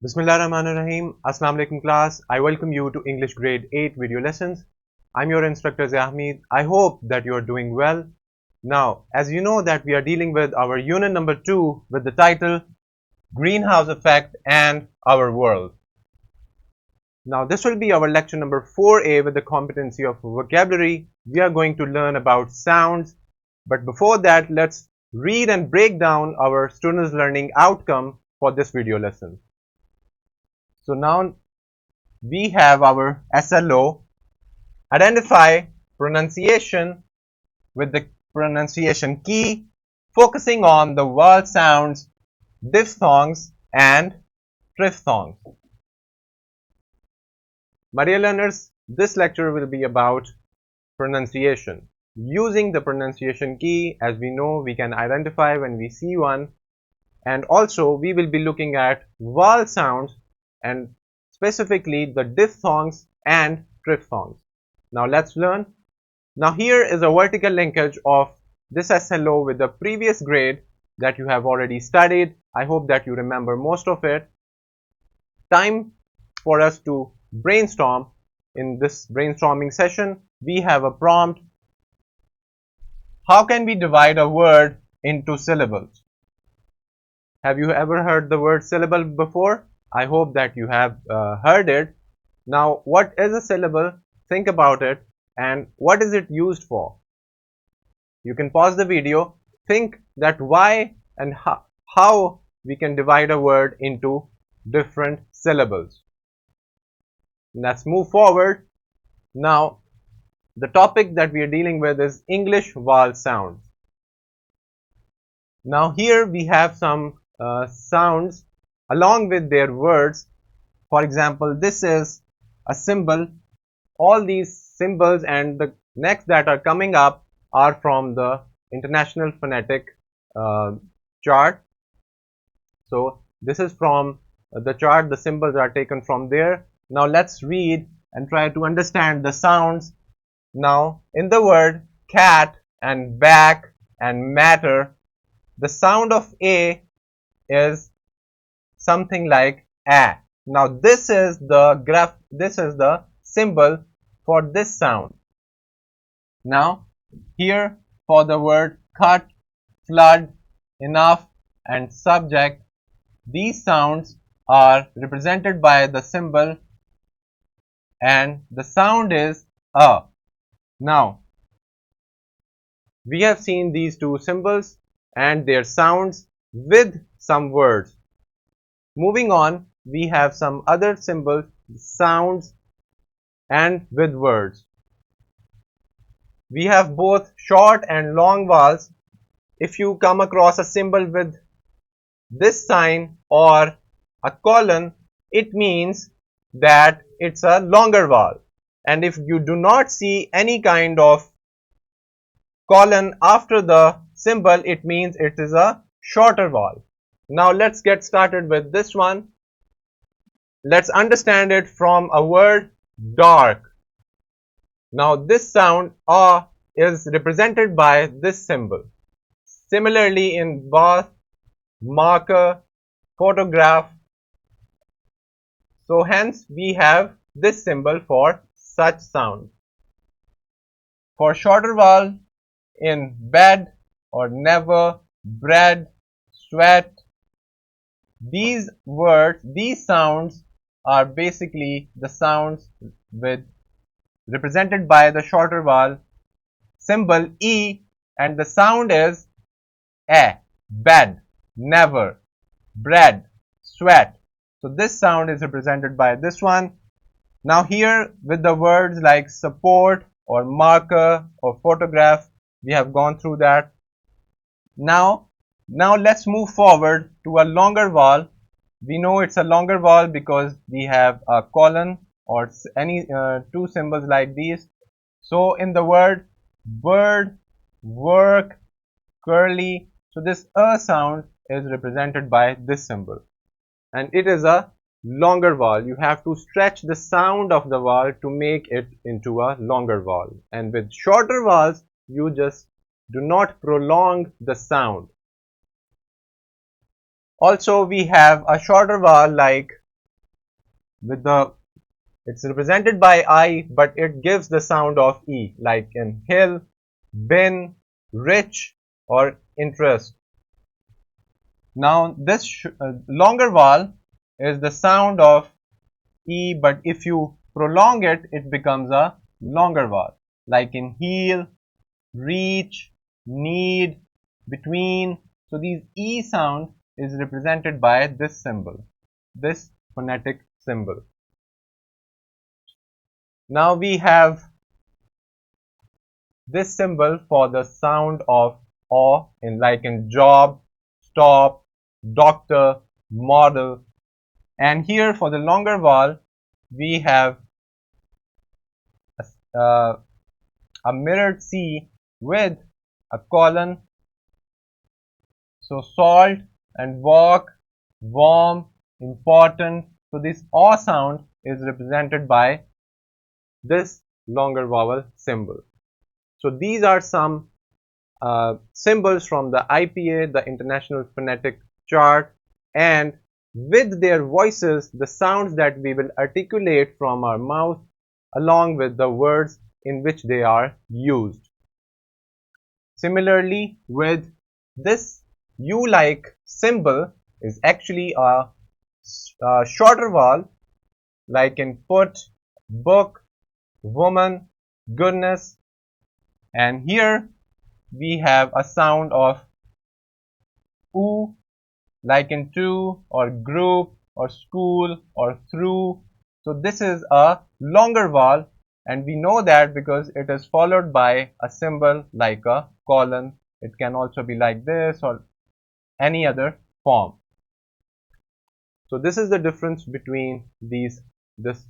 Bismillahirrahmanirrahim. Assalamu alaikum class. I welcome you to English grade 8 video lessons. I'm your instructor Zahmid. I hope that you are doing well. Now, as you know that we are dealing with our unit number 2 with the title Greenhouse Effect and Our World. Now, this will be our lecture number 4A with the competency of vocabulary. We are going to learn about sounds. But before that, let's read and break down our students' learning outcome for this video lesson. So now we have our SLO, identify pronunciation with the pronunciation key, focusing on the vowel sounds, diphthongs and triphthongs. My dear learners, this lecture will be about pronunciation. Using the pronunciation key, as we know, we can identify when we see one, and also we will be looking at vowel sounds and specifically the diphthongs and triphthongs. Now let's learn. Now here is a vertical linkage of this SLO with the previous grade that you have already studied. I hope that you remember most of it. Time for us to brainstorm. In this brainstorming session, we have a prompt. How can we divide a word into syllables? Have you ever heard the word syllable before? I hope that you have heard it. Now, what is a syllable? Think about it. And what is it used for? You can pause the video. Think that why and how we can divide a word into different syllables. Let's move forward. Now, the topic that we are dealing with is English vowel sounds. Now, here we have some sounds along with their words. For example, this is a symbol. All these symbols and the next that are coming up are from the International Phonetic chart. So this is from the chart. The symbols are taken from there. Now let's read and try to understand the sounds. Now in the word cat and back and matter, the sound of A is something like A. Now this is the symbol for this sound. Now here for the word cut, flood, enough and subject, these sounds are represented by the symbol and the sound is A. Now we have seen these two symbols and their sounds with some words. Moving on, we have some other symbols, sounds and with words. We have both short and long vowels. If you come across a symbol with this sign or a colon, it means that it's a longer vowel. And if you do not see any kind of colon after the symbol, it means it is a shorter vowel. Now let's get started with this one. Let's understand it from a word dark. Now this sound A is represented by this symbol. Similarly in bath, marker, photograph. So hence we have this symbol for such sound. For shorter vowel in bed or never, bread, sweat, these sounds are basically the sounds represented by the shorter vowel symbol E, and the sound is A, bed, never, bread, sweat. So this sound is represented by this one. Now here with the words like support or marker or photograph, we have gone through that. Now let's move forward to a longer vowel. We know it's a longer vowel because we have a colon or any two symbols like these. So in the word bird, work, curly, so this sound is represented by this symbol. And it is a longer vowel. You have to stretch the sound of the vowel to make it into a longer vowel. And with shorter vowels, you just do not prolong the sound. Also we have a shorter vowel like with the, it's represented by I, but it gives the sound of E, like in hill, bin, rich, or interest. Now this longer vowel is the sound of E, but if you prolong it, it becomes a longer vowel, like in heel, reach, need, between. So these E sound is represented by this symbol, this phonetic symbol. Now we have this symbol for the sound of O, in like in job, stop, doctor, model. And here for the longer vowel, we have a mirrored C with a colon. So salt and walk, warm, important. So this O sound is represented by this longer vowel symbol. So these are some symbols from the IPA, the International Phonetic Chart, and with their voices, the sounds that we will articulate from our mouth along with the words in which they are used. Similarly, with this U-like symbol is actually a shorter vowel, like in put, book, woman, goodness, and here we have a sound of oo, like in to, or group, or school, or through. So this is a longer vowel, and we know that because it is followed by a symbol like a colon. It can also be like this or any other form. So this is the difference between this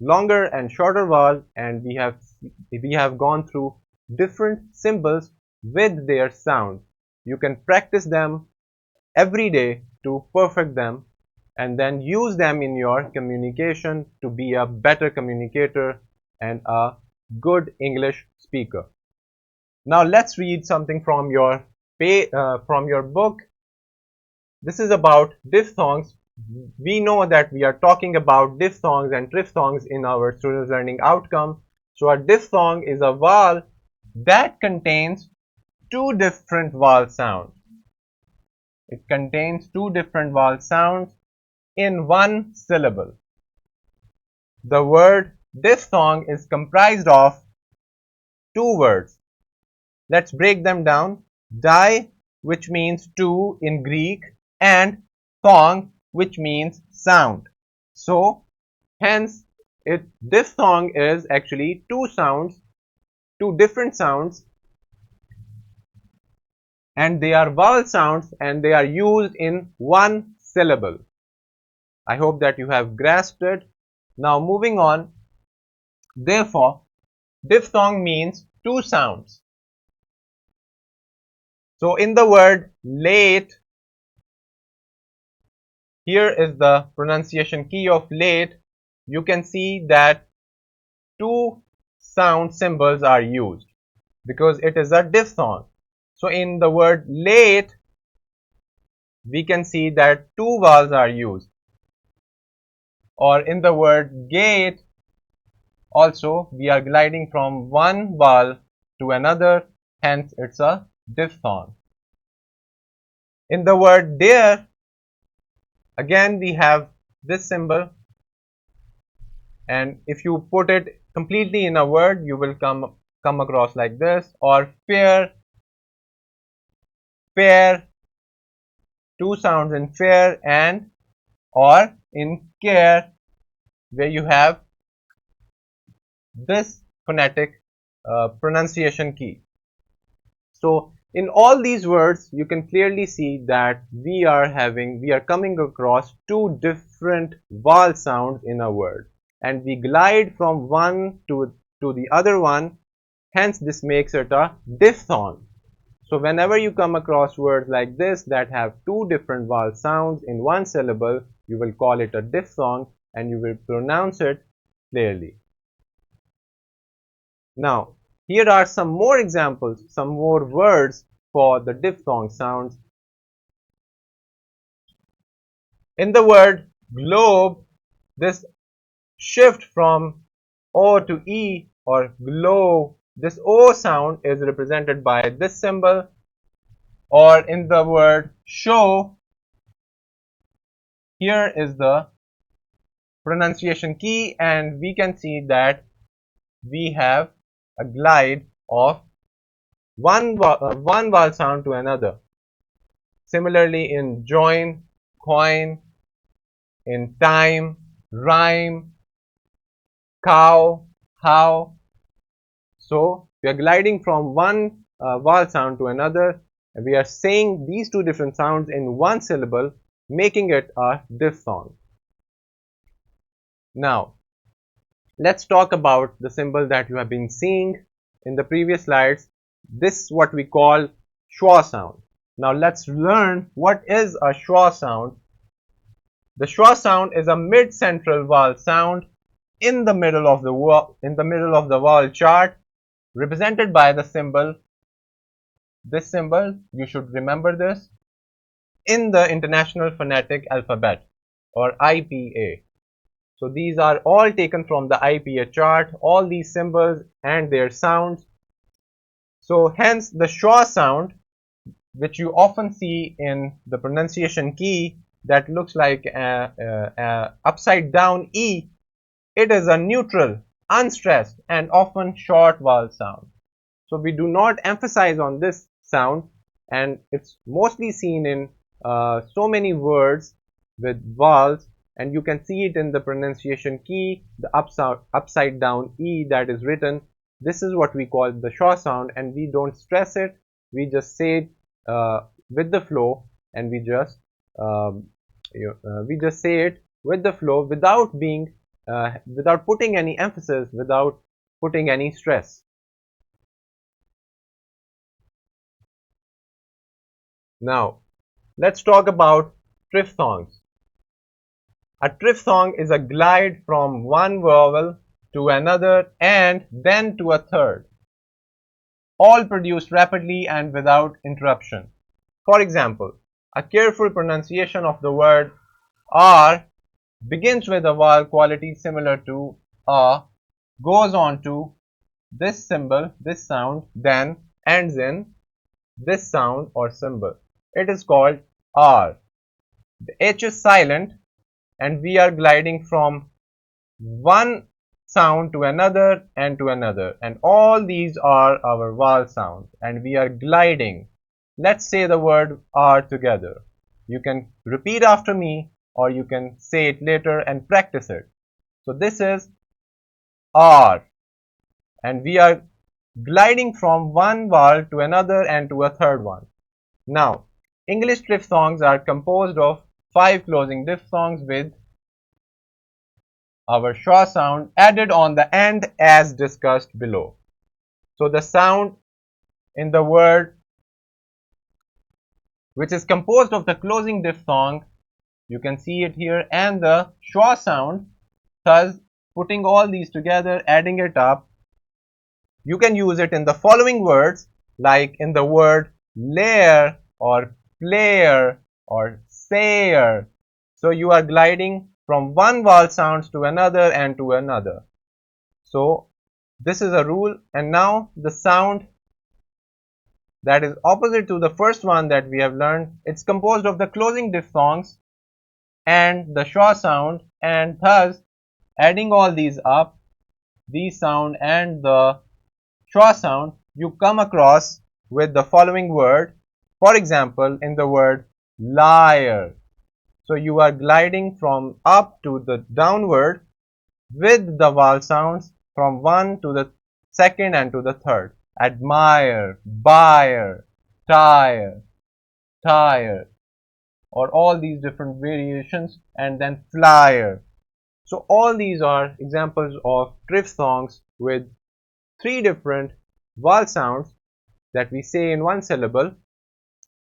longer and shorter vowel, and we have gone through different symbols with their sound. You can practice them every day to perfect them and then use them in your communication to be a better communicator and a good English speaker. Now let's read something from your book. This is about diphthongs. We know that we are talking about diphthongs and triphthongs in our students learning outcome. So a diphthong is a vowel that contains two different vowel sounds. It contains two different vowel sounds in one syllable. The word diphthong is comprised of two words. Let's break them down. Di, which means two in Greek, and thong, which means sound. So hence diphthong is actually two sounds, two different sounds, and they are vowel sounds and they are used in one syllable. I hope that you have grasped it. Now moving on. Therefore, diphthong means two sounds. So in the word late, here is the pronunciation key of late. You can see that two sound symbols are used because it is a diphthong. So in the word late, we can see that two vowels are used. Or in the word gate, also we are gliding from one vowel to another, hence it's a diphthong. In the word there, again we have this symbol, and if you put it completely in a word, you will come across like this. Or fair, fair, two sounds in fair, and or in care, where you have this phonetic pronunciation key. So in all these words, you can clearly see that we are coming across two different vowel sounds in a word, and we glide from one to the other one. Hence this makes it a diphthong. So whenever you come across words like this that have two different vowel sounds in one syllable, you will call it a diphthong and you will pronounce it clearly. Now, here are some more examples, some more words for the diphthong sounds. In the word globe, this shift from O to E or glow, this O sound is represented by this symbol, or in the word show, here is the pronunciation key, and we can see that we have a glide of one vowel sound to another. Similarly, in join, coin, in time, rhyme, cow, how. So we are gliding from one vowel sound to another, and we are saying these two different sounds in one syllable, making it a diphthong. Now, let's talk about the symbol that you have been seeing in the previous slides. This is what we call schwa sound. Now let's learn what is a schwa sound. The schwa sound is a mid-central vowel sound in the middle of the vowel chart, represented by the symbol. This symbol, you should remember this, in the International Phonetic Alphabet, or IPA. So these are all taken from the IPA chart, all these symbols and their sounds. So hence the schwa sound, which you often see in the pronunciation key that looks like a upside down E, it is a neutral, unstressed and often short vowel sound. So we do not emphasize on this sound, and it's mostly seen in so many words with vowels, and you can see it in the pronunciation key, the upside down E that is written. This is what we call the schwa sound, and we don't stress it, we just say it with the flow, and we just say it with the flow without being without putting any emphasis, without putting any stress. Now let's talk about triphthongs. A triphthong is a glide from one vowel to another and then to a third, all produced rapidly and without interruption. For example, a careful pronunciation of the word R begins with a vowel quality similar to A, goes on to this symbol, this sound, then ends in this sound or symbol. It is called R. The H is silent, and we are gliding from one sound to another and to another, and all these are our vowel sounds, and we are gliding. Let's say the word R together. You can repeat after me, or you can say it later and practice it. So this is R, and we are gliding from one vowel to another and to a third one. Now, English triphthongs are composed of 5 closing diphthongs with our schwa sound added on the end as discussed below. So the sound in the word which is composed of the closing diphthong, you can see it here, and the schwa sound, thus putting all these together, adding it up, you can use it in the following words, like in the word layer or player or sayer. So you are gliding from one vowel sounds to another and to another. So this is a rule, and now the sound that is opposite to the first one that we have learned, it's composed of the closing diphthongs and the schwa sound, and thus adding all these up, these sound and the schwa sound, you come across with the following word. For example, in the word liar. So you are gliding from up to the downward with the vowel sounds from one to the second and to the third. Admire, buyer, tire, tire, or all these different variations, and then flyer. So all these are examples of triphthongs with 3 different vowel sounds that we say in one syllable.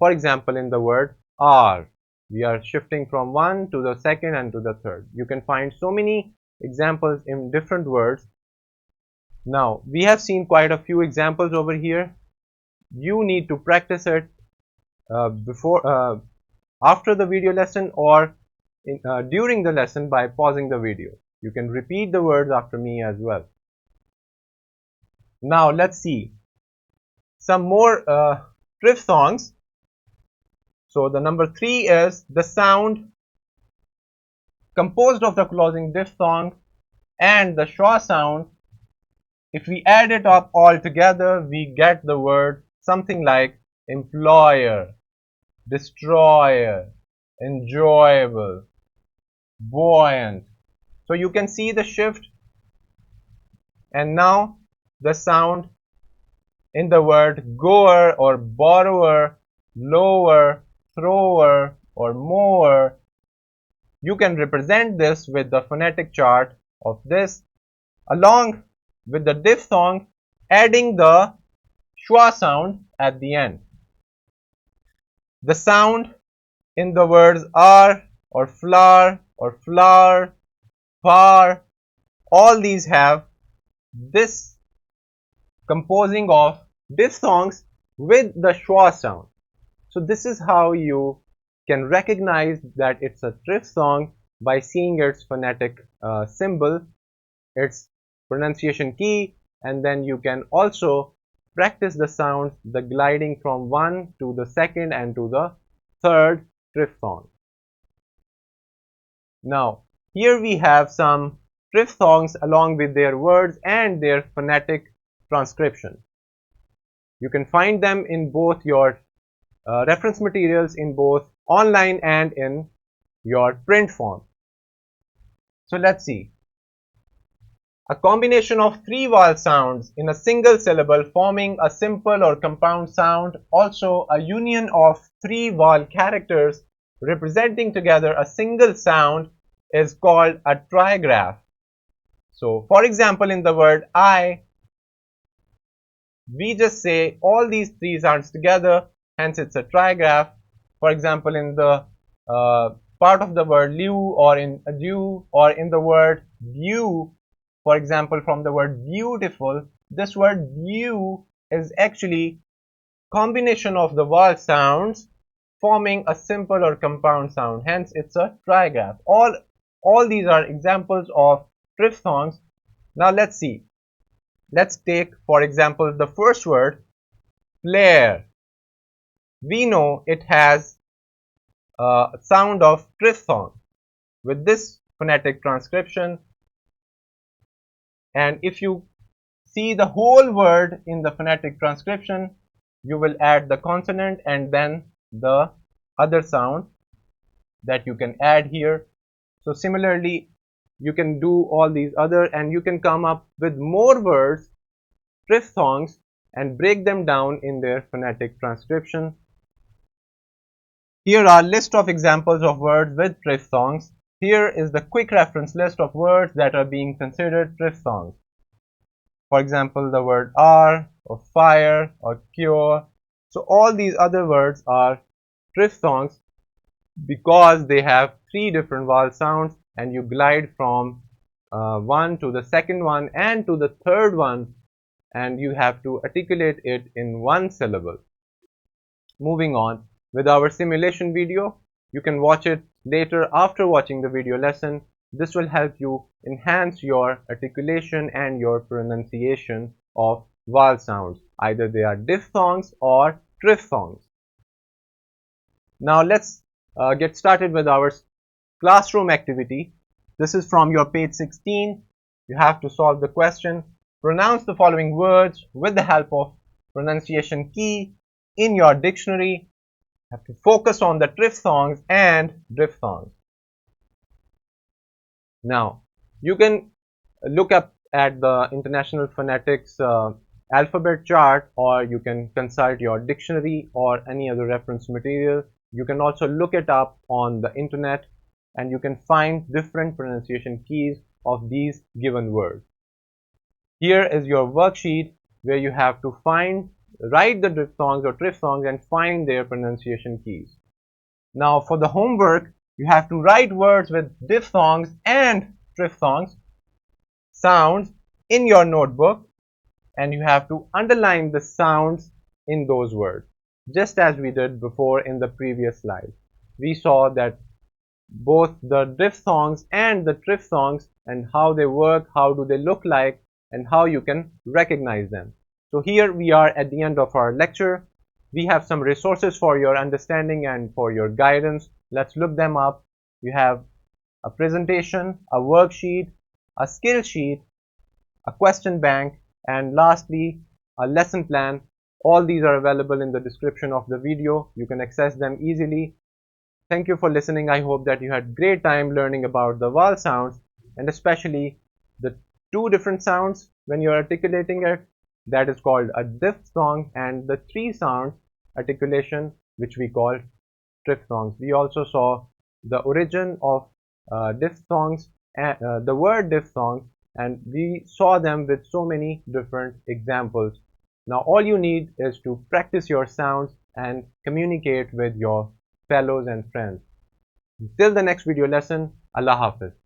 For example, in the word R, we are shifting from one to the second and to the third. You can find so many examples in different words. Now, we have seen quite a few examples over here. You need to practice it after the video lesson, or during the lesson by pausing the video. You can repeat the words after me as well. Now let's see some more triphthongs. So the number 3 is the sound composed of the closing diphthong and the schwa sound. If we add it up all together, we get the word something like employer, destroyer, enjoyable, buoyant. So you can see the shift. And now the sound in the word goer or borrower, lower, thrower or mower. You can represent this with the phonetic chart of this along with the diphthong adding the schwa sound at the end. The sound in the words are or flower or flower, far, all these have this composing of diphthongs with the schwa sound. So this is how you can recognize that it's a triphthong by seeing its phonetic symbol, its pronunciation key, and then you can also practice the sounds, the gliding from one to the second and to the third triphthong. Now here we have some triphthongs along with their words and their phonetic transcription. You can find them in both your reference materials, in both online and in your print form. So let's see. A combination of 3 vowel sounds in a single syllable forming a simple or compound sound, also a union of 3 vowel characters representing together a single sound is called a trigraph. So for example, in the word I, we just say all these 3 sounds together, hence it's a trigraph. For example, in the part of the word liu or in adieu or in the word view, for example from the word beautiful, this word view is actually combination of the vowel sounds forming a simple or compound sound, hence it's a trigraph. All these are examples of triphthongs. Now let's see. Let's take for example the first word flare. We know it has a sound of triphthong with this phonetic transcription, and if you see the whole word in the phonetic transcription, you will add the consonant and then the other sound that you can add here. So similarly you can do all these other, and you can come up with more words, triphthongs, and break them down in their phonetic transcription. Here are list of examples of words with triphthongs. Here is the quick reference list of words that are being considered triphthongs. For example, the word are or fire or cure. So all these other words are triphthongs because they have 3 different vowel sounds, and you glide from one to the second one and to the third one, and you have to articulate it in one syllable. Moving on with our simulation video, you can watch it later after watching the video lesson. This will help you enhance your articulation and your pronunciation of vowel sounds, either they are diphthongs or triphthongs. Now let's get started with our classroom activity. This is from your page 16. You have to solve the question. Pronounce the following words with the help of pronunciation key in your dictionary. You have to focus on the triphthongs and diphthongs. Now you can look up at the International Phonetics alphabet chart, or you can consult your dictionary or any other reference material. You can also look it up on the internet, and you can find different pronunciation keys of these given words. Here is your worksheet where you have to write the diphthongs or triphthongs and find their pronunciation keys. Now for the homework, you have to write words with diphthongs and triphthongs sounds in your notebook, and you have to underline the sounds in those words, just as we did before in the previous slide. We saw that both the diphthongs and the triphthongs and how they work, how do they look like, and how you can recognize them. So here we are at the end of our lecture. We have some resources for your understanding and for your guidance. Let's look them up. You have a presentation, a worksheet, a skill sheet, a question bank, and lastly, a lesson plan. All these are available in the description of the video. You can access them easily. Thank you for listening. I hope that you had great time learning about the vowel sounds and especially the two different sounds when you're articulating it. That is called a diphthong, and the three sound articulation which we call triphthongs. We also saw the origin of diphthongs and the word diphthong, and we saw them with so many different examples. Now all you need is to practice your sounds and communicate with your fellows and friends. Till the next video lesson, Allah Hafiz.